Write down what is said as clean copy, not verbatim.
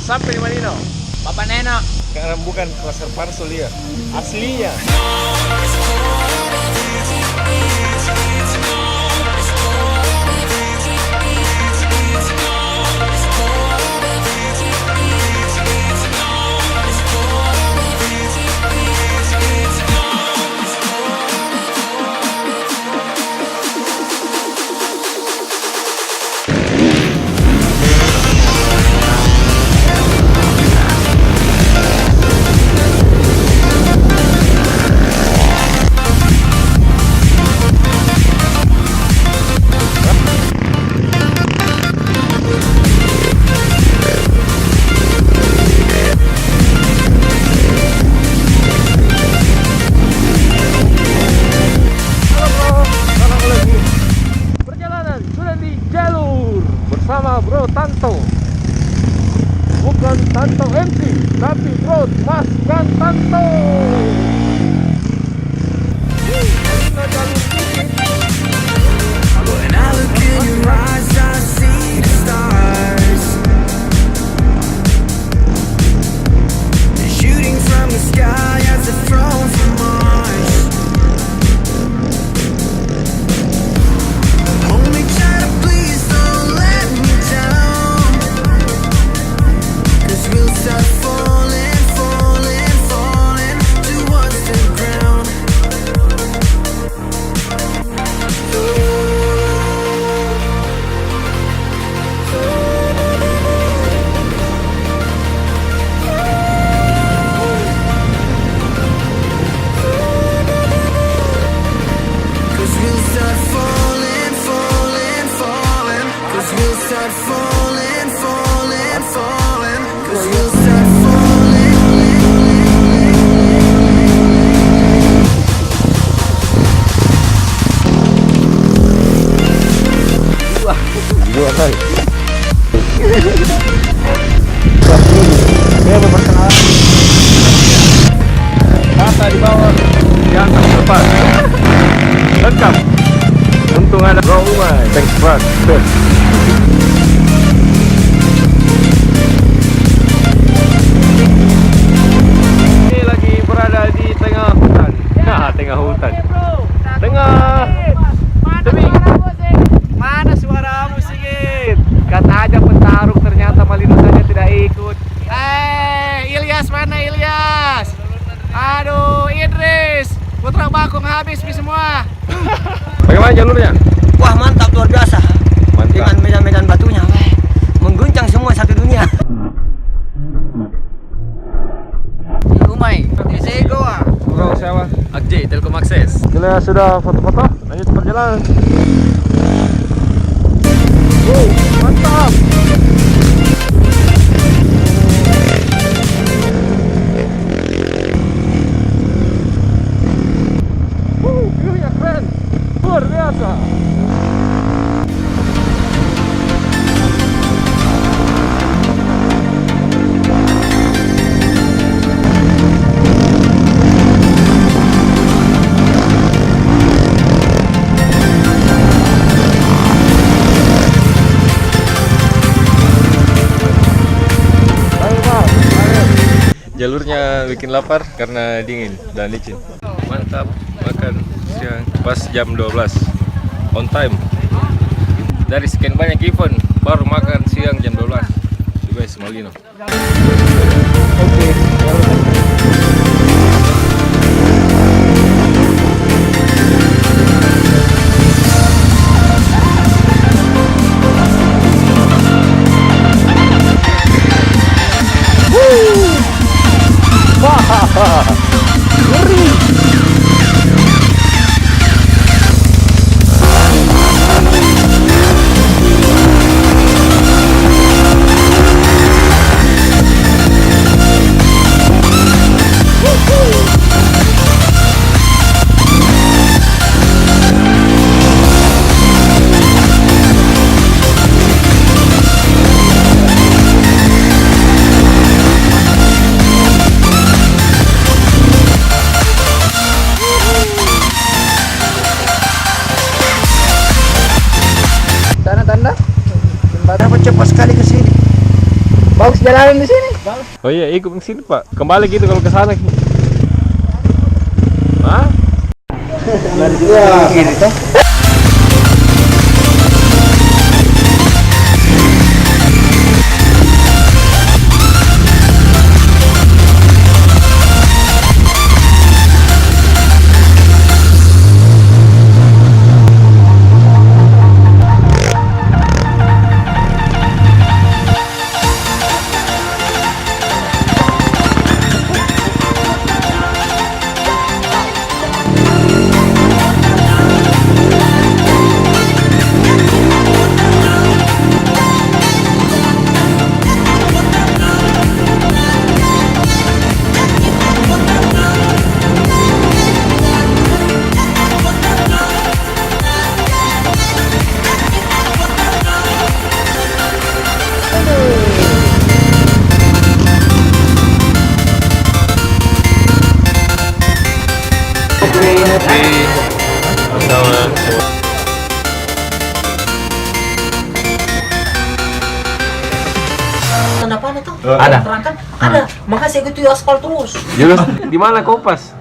sampai di Malino. Bapak Neno. Karena bukan Pasar Parsel ya, aslinya. Bersama Bro Tanto, bukan Tanto MC, tapi Bro Mas Kan Tanto. When I look in your eyes, I see the stars shooting from the sky as if thrown from Mars. Hold me tight, please don't let me down, 'cause we'll start falling, falling, falling towards the ground. Dia berperkenalan. Masa di bawah, di atas depan. Lengkap. Untung ada Bro Umay. Thanks bro. Ini lagi berada di tengah hutan. Nah, tengah hutan. Tengah. Demi. Mana suaramu Sigit? Kata aja pentaruh, ternyata Malino saja tidak ikut. Ilyas mana Ilyas? Aduh, Idris, Putra Bakung habis semua. Bagaimana jalurnya? Wah, mantap, luar biasa. Mantap. Dengan medan-medan batunya, mengguncang semua satu dunia. Umay, saya goa. Bro, siapa? Akji, Telkom Akses. Bila sudah foto-foto, lanjut perjalanan. Mantap. View-nya keren, luar biasa. Jalurnya bikin lapar karena dingin dan licin. Mantap, makan siang pas jam 12 on time. Dari sekian banyak event baru makan siang jam 12 di West Malino. Ngeri. Bagus jalanan di sini. Oh iya, ikut ke sini Pak. Kembali gitu kalau ke sana. Hah? Gini toh. Tanda apa tuh? Ada. Terangkan? Ada. Makanya saya gitu aspal terus. Jelas di mana Kompas?